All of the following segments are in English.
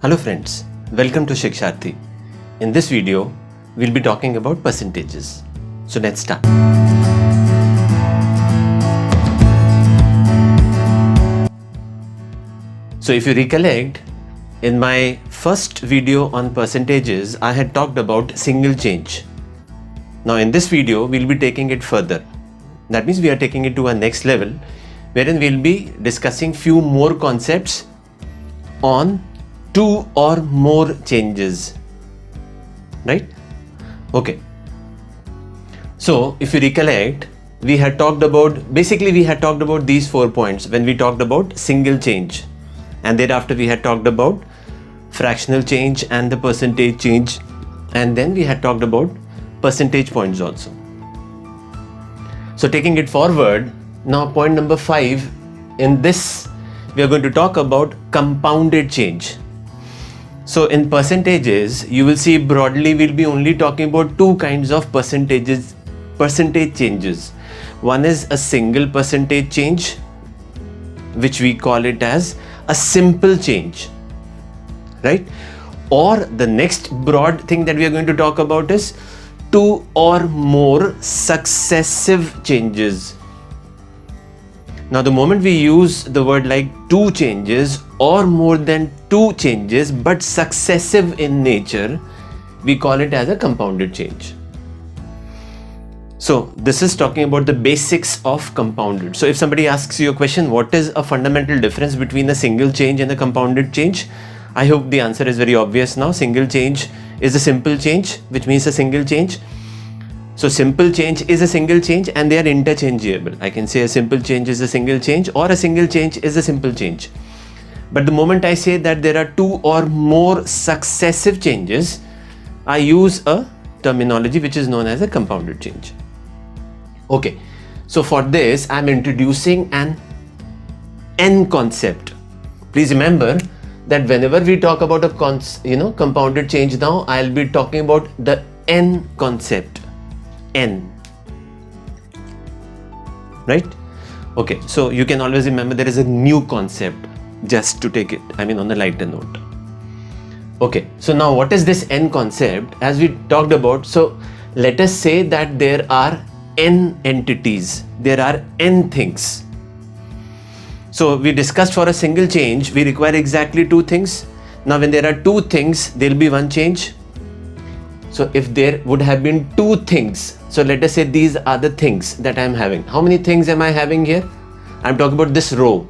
Hello friends, welcome to Shiksharthi. In this video, we'll be talking about percentages. So let's start. So if you recollect, in my first video on percentages, I had talked about single change. Now in this video, we'll be taking it further. That means we are taking it to a next level, wherein we'll be discussing few more concepts on two or more changes, right? Okay. So if you recollect, we had talked about these 4 points when we talked about single change, and thereafter we had talked about fractional change and the percentage change, and then we had talked about percentage points also. So taking it forward, now point number 5, in this we are going to talk about compounded change. So in percentages, you will see broadly we'll be only talking about two kinds of percentage changes. One is a single percentage change, which we call it as a simple change, right? Or the next broad thing that we are going to talk about is two or more successive changes. Now the moment we use the word like two changes or more than two changes but successive in nature, we call it as a compounded change. So this is talking about the basics of compounded. So if somebody asks you a question, what is a fundamental difference between a single change and a compounded change? I hope the answer is very obvious now. Single change is a simple change, which means a single change. So simple change is a single change and they are interchangeable. I can say a simple change is a single change or a single change is a simple change. But the moment I say that there are two or more successive changes, I use a terminology which is known as a compounded change. Okay, so for this I'm introducing an N concept. Please remember that whenever we talk about a compounded change, now I'll be talking about the N concept. N, right? Okay, so you can always remember there is a new concept, just to take it, on the lighter note. Okay, so now what is this N concept? As we talked about, so let us say that there are N entities, there are N things. So we discussed for a single change, we require exactly two things. Now when there are two things, there will be one change. So if there would have been two things, so let us say these are the things that I am having. How many things am I having here? I'm talking about this row.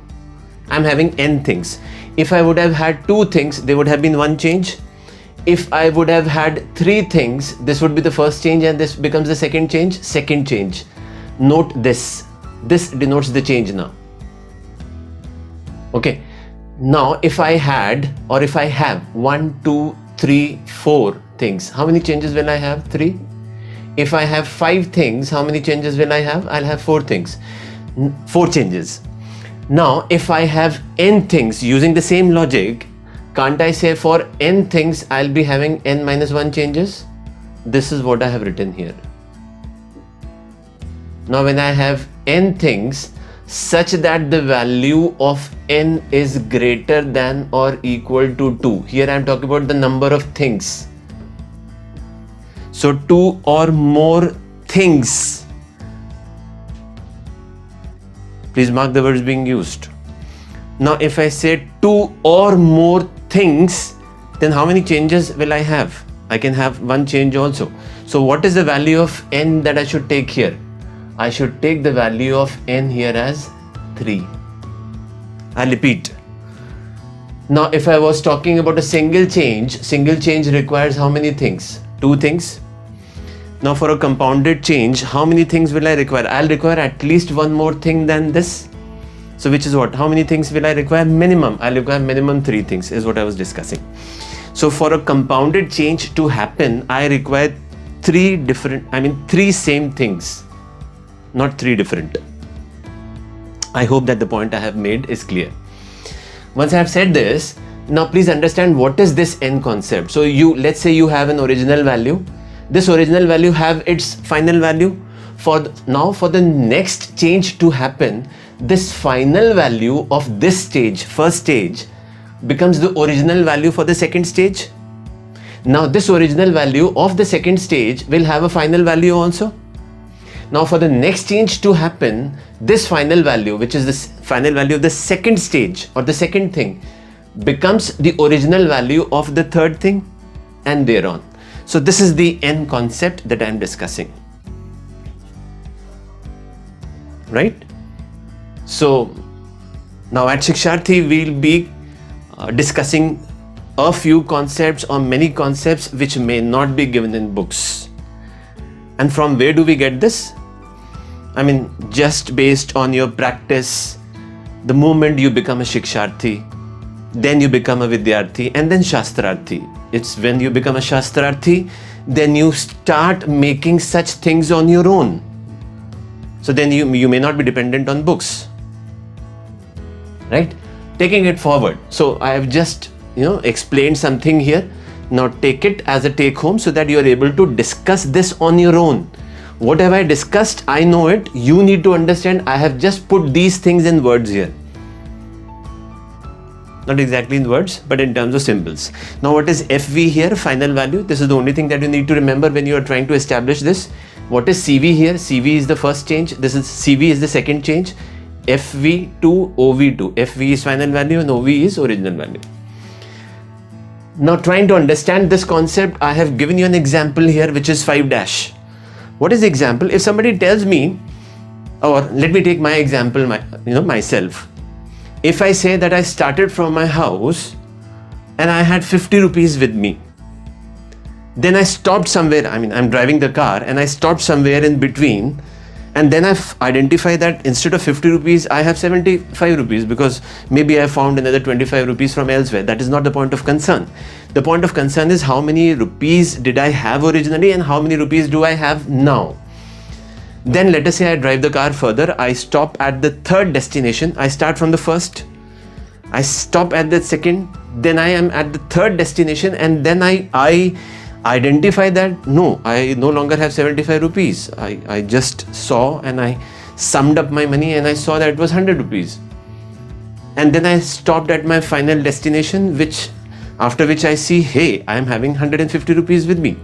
I'm having N things. If I would have had two things, there would have been one change. If I would have had three things, this would be the first change and this becomes the second change. Second change. Note this. This denotes the change now. Okay. Now if I had or if I have 1, 2, 3, 4 things, how many changes will I have? 3. If I have 5 things, how many changes will I have? I'll have 4 things. 4 changes. Now if I have N things, using the same logic, can't I say for N things I'll be having N minus 1 changes? This is what I have written here. Now when I have N things such that the value of N is greater than or equal to 2, here I'm talking about the number of things. So two or more things. Please mark the words being used. Now if I say two or more things, then how many changes will I have? I can have one change also. So what is the value of N that I should take here? I should take the value of N here as 3. I'll repeat. Now if I was talking about a single change requires how many things? 2 things. Now for a compounded change, how many things will I require? I'll require at least one more thing than this. So which is what? How many things will I require? Minimum. I'll require minimum 3 things is what I was discussing. So for a compounded change to happen, I require 3 same things, not 3 different. I hope that the point I have made is clear. Once I have said this, now please understand what is this N concept. So let's say you have an original value. This original value have its final value. For the next change to happen, this final value of this stage, first stage, becomes the original value for the second stage. Now this original value of the second stage will have a final value also. Now for the next change to happen, this final value, which is the final value of the second stage or the second thing, becomes the original value of the third thing and thereon. So this is the end concept that I am discussing. Right? So now at Shiksharthi we'll be discussing a few concepts or many concepts which may not be given in books. And from where do we get this? I mean, just based on your practice, the moment you become a Shiksharthi, then you become a Vidyarthi and then Shastrarthi. It's when you become a Shastrarthi, then you start making such things on your own. So then you may not be dependent on books. Right? Taking it forward. So I have just explained something here. Now take it as a take home so that you are able to discuss this on your own. What have I discussed? I know it. You need to understand. I have just put these things in words here. Not exactly in words, but in terms of symbols. Now what is FV here? Final value. This is the only thing that you need to remember when you are trying to establish this. What is CV here? CV is the first change. CV is the second change. FV to OV2. FV is final value and OV is original value. Now trying to understand this concept, I have given you an example here which is 5-. What is the example? If somebody tells me, or let me take my example, myself. If I say that I started from my house and I had 50 rupees with me, then I stopped somewhere. I mean, I'm driving the car and I stopped somewhere in between, and then I've identified that instead of 50 rupees, I have 75 rupees because maybe I found another 25 rupees from elsewhere. That is not the point of concern. The point of concern is how many rupees did I have originally and how many rupees do I have now. Then let us say I drive the car further. I stop at the third destination. I start from the first. I stop at the second. Then I am at the third destination, and then I identify that no, I no longer have 75 rupees. I just saw and I summed up my money and I saw that it was 100 rupees. And then I stopped at my final destination, after which I see, hey, I am having 150 rupees with me.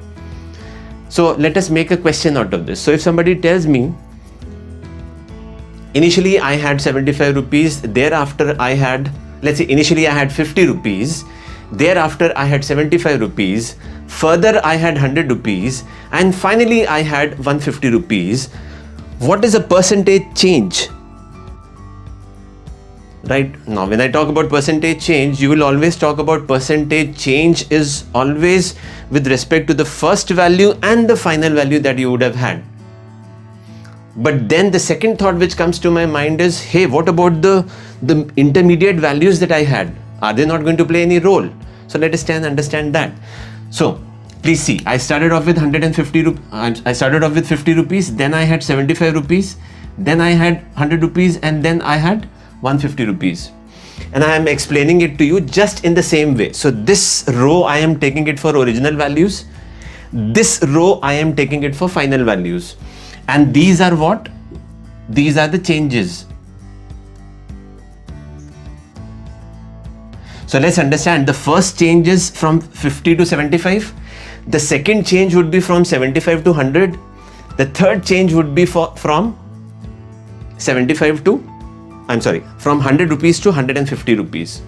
So let us make a question out of this. So if somebody tells me, initially I had 75 rupees, thereafter I had, let's say initially I had 50 rupees, thereafter I had 75 rupees, further I had 100 rupees, and finally I had 150 rupees. What is a percentage change? Right now, when I talk about percentage change, you will always talk about percentage change is always with respect to the first value and the final value that you would have had. But then the second thought which comes to my mind is, hey, what about the intermediate values that I had? Are they not going to play any role? So let us understand that. So please see, I started off with 50 rupees, then I had 75 rupees, then I had 100 rupees, and then I had 150 rupees. And I am explaining it to you just in the same way. So this row I am taking it for original values. This row I am taking it for final values. And these are what? These are the changes. So let's understand, the first change is from 50 to 75. The second change would be from 75 to 100. The third change would be from 100 rupees to 150 rupees.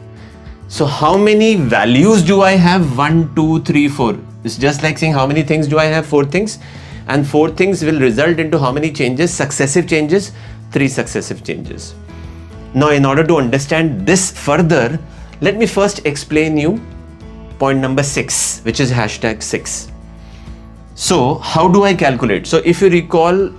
So how many values do I have? 1, 2, 3, 4. It's just like saying how many things do I have? 4 things. And 4 things will result into how many changes? Successive changes? 3 successive changes. Now in order to understand this further, let me first explain you point number 6, which is #6. So how do I calculate? So if you recall,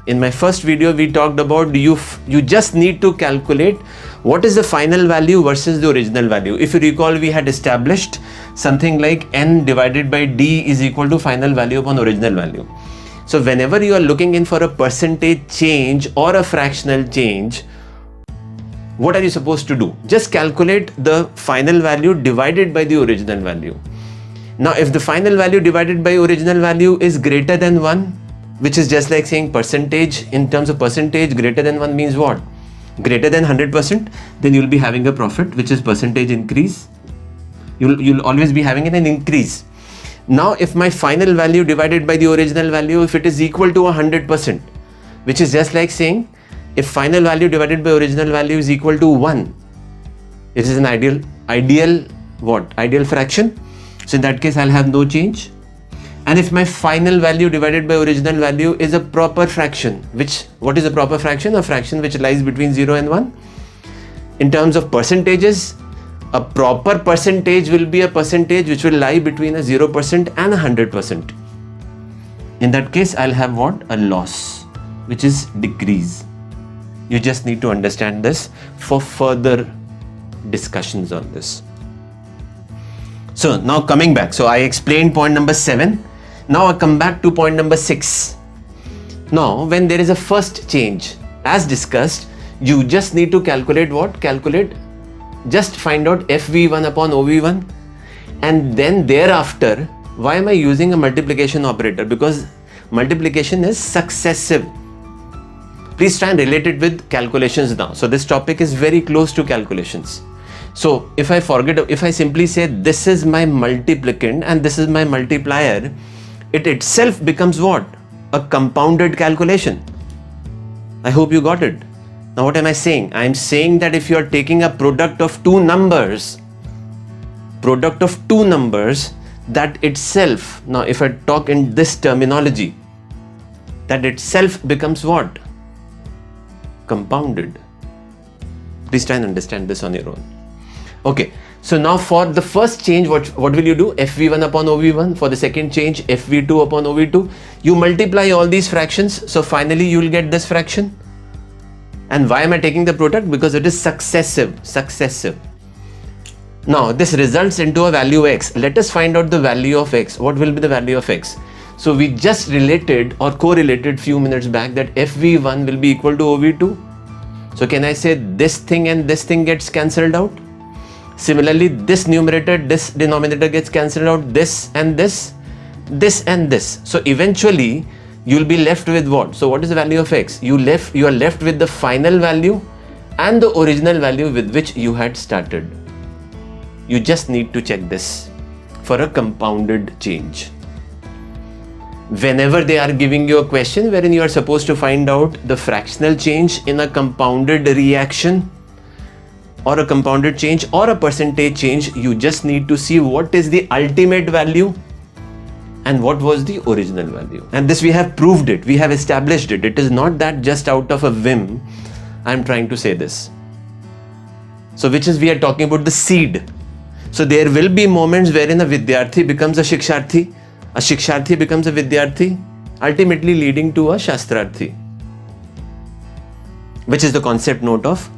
in my first video, we talked about you just need to calculate what is the final value versus the original value. If you recall, we had established something like n divided by d is equal to final value upon original value. So whenever you are looking in for a percentage change or a fractional change, what are you supposed to do? Just calculate the final value divided by the original value. Now, if the final value divided by original value is greater than 1, which is just like saying percentage, in terms of percentage, greater than 1 means what? Greater than 100%, then you will be having a profit, which is percentage increase. You'll always be having an increase. Now, if my final value divided by the original value, if it is equal to 100%, which is just like saying, if final value divided by original value is equal to 1, it is an ideal fraction. So in that case, I'll have no change. And if my final value divided by original value is a proper fraction, what is a proper fraction? A fraction which lies between 0 and 1. In terms of percentages, a proper percentage will be a percentage which will lie between a 0% and a 100%. In that case, I'll have what? A loss, which is decrease. You just need to understand this for further discussions on this. So now coming back, so I explained point number 7. Now I come back to point number 6. Now, when there is a first change, as discussed, you just need to calculate what? Just find out FV1 upon OV1, and then thereafter, why am I using a multiplication operator? Because multiplication is successive. Please try and relate it with calculations now. So this topic is very close to calculations. So if I simply say this is my multiplicand and this is my multiplier, it itself becomes what? A compounded calculation. I hope you got it. Now what am I saying? I am saying that if you are taking a product of two numbers, that itself, now if I talk in this terminology, that itself becomes what? Compounded. Please try and understand this on your own. Okay, so now for the first change, what will you do? FV1 upon OV1. For the second change, FV2 upon OV2. You multiply all these fractions, so finally you will get this fraction. And why am I taking the product? Because it is successive. Now this results into a value x. Let us find out the value of x. What will be the value of x? So we just related or correlated few minutes back that FV1 will be equal to OV2. So can I say this thing and this thing gets cancelled out? Similarly, this numerator, this denominator gets cancelled out, this and this and this. So eventually you'll be left with what? So what is the value of x? You are left with the final value and the original value with which you had started. You just need to check this for a compounded change. Whenever they are giving you a question wherein you are supposed to find out the fractional change in a compounded reaction or a compounded change or a percentage change, you just need to see what is the ultimate value and what was the original value. And this we have proved it, we have established it. It is not that just out of a whim I am trying to say this. So we are talking about the seed. So there will be moments wherein a Vidyarthi becomes a Shiksharthi becomes a Vidyarthi, ultimately leading to a Shastrarthi, which is the concept note of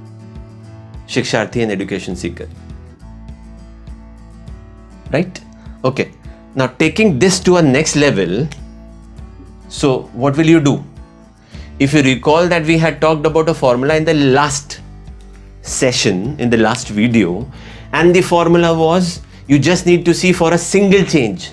Shiksharthi and education seeker. Right? Okay. Now taking this to a next level, so what will you do? If you recall that we had talked about a formula in the last session, in the last video, and the formula was you just need to see for a single change.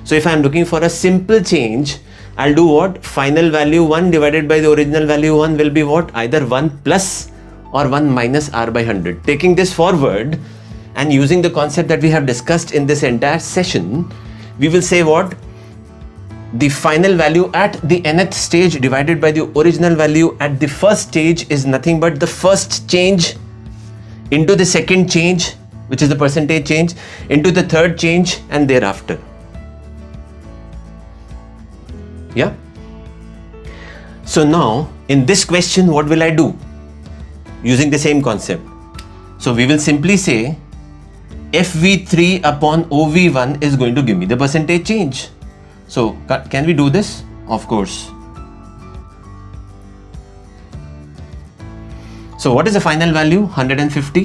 So if I am looking for a simple change, I'll do what? Final value 1 divided by the original value 1 will be what? Either 1 plus or 1 minus r by 100. Taking this forward and using the concept that we have discussed in this entire session, we will say what? The final value at the nth stage divided by the original value at the first stage is nothing but the first change into the second change, which is the percentage change, into the third change and thereafter. Yeah. So now in this question, what will I do? Using the same concept. So we will simply say FV3 upon OV1 is going to give me the percentage change. So can we do this? Of course. So what is the final value? 150.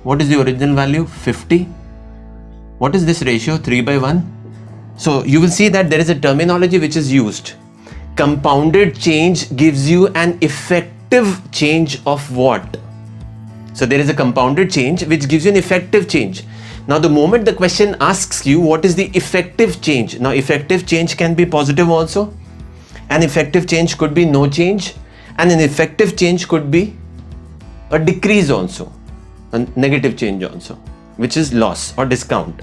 What is the original value? 50. What is this ratio? 3 by 1. So you will see that there is a terminology which is used. Compounded change gives you an effective change of what? So there is a compounded change which gives you an effective change. Now the moment the question asks you what is the effective change, now effective change can be positive also, an effective change could be no change, and an effective change could be a decrease also, a negative change also, which is loss or discount.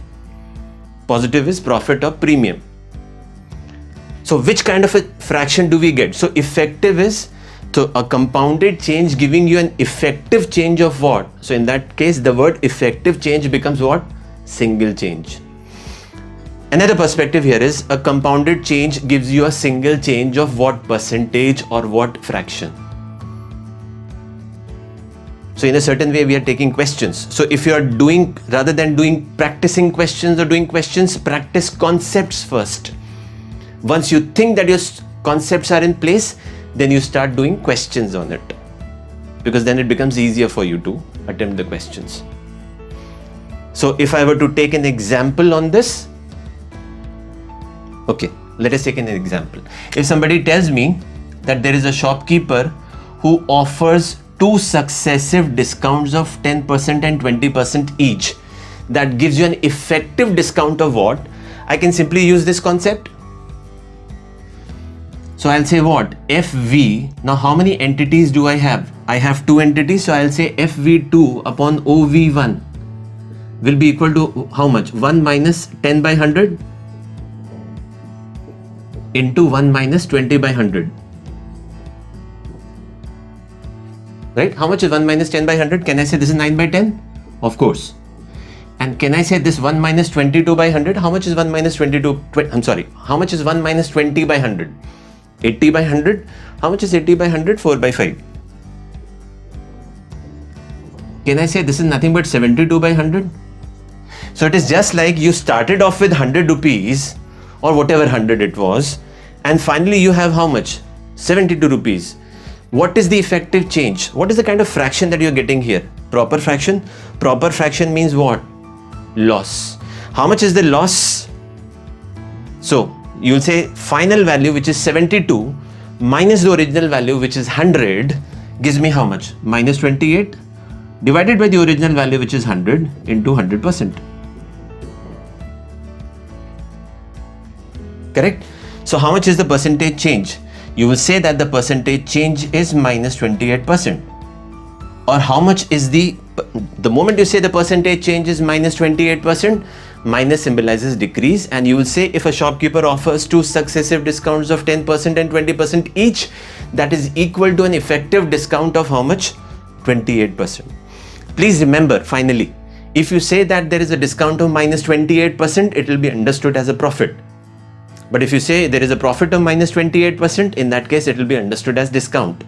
Positive is profit or premium. So which kind of a fraction do we get? So effective is so a compounded change giving you an effective change of what? So in that case, the word effective change becomes what? Single change. Another perspective here is a compounded change gives you a single change of what percentage or what fraction. So in a certain way, we are taking questions. So if you are doing, rather than practicing questions or doing questions, practice concepts first. Once you think that your concepts are in place, then you start doing questions on it. Because then it becomes easier for you to attempt the questions. So if I were to take an example on this, okay, let us take an example. If somebody tells me that there is a shopkeeper who offers 2 successive discounts of 10% and 20% each, that gives you an effective discount of what? I can simply use this concept. So I'll say what? FV. Now how many entities do I have? I have 2 entities, so I'll say FV2 upon OV1 will be equal to how much? 1 minus 10 by 100 into 1 minus 20 by 100. Right? How much is 1 minus 10 by 100? Can I say this is 9 by 10? Of course. And can I say this 1 minus 22 by 100? How much is 1 minus 22? How much is 1 minus 20 by 100? 80 by 100. How much is 80 by 100? 4 by 5. Can I say this is nothing but 72 by 100? So it is just like you started off with 100 rupees or whatever 100 it was, and finally you have how much? 72 rupees. What is the effective change? What is the kind of fraction that you're getting here? Proper fraction? Proper fraction means what? Loss. How much is the loss? So you'll say final value, which is 72, minus the original value, which is 100, gives me how much? Minus 28 divided by the original value, which is 100, into 100%. Correct? So how much is the percentage change? You will say that the percentage change is minus 28%. Or how much is the moment you say the percentage change is minus 28%, minus symbolizes decrease, and you will say if a shopkeeper offers 2 successive discounts of 10% and 20% each, that is equal to an effective discount of how much? 28%. Please remember, finally, if you say that there is a discount of minus 28%, it will be understood as a profit. But if you say there is a profit of minus 28%, in that case, it will be understood as discount.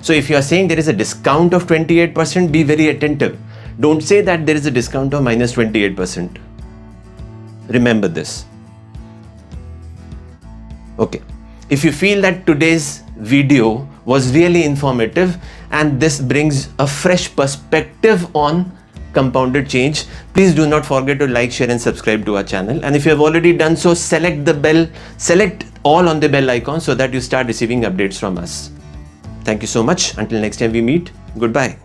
So if you are saying there is a discount of 28%, be very attentive. Don't say that there is a discount of minus 28%. Remember this. Okay. If you feel that today's video was really informative and this brings a fresh perspective on compounded change, please do not forget to like, share and subscribe to our channel. And if you have already done so, select the bell, select all on the bell icon so that you start receiving updates from us. Thank you so much. Until next time we meet, goodbye.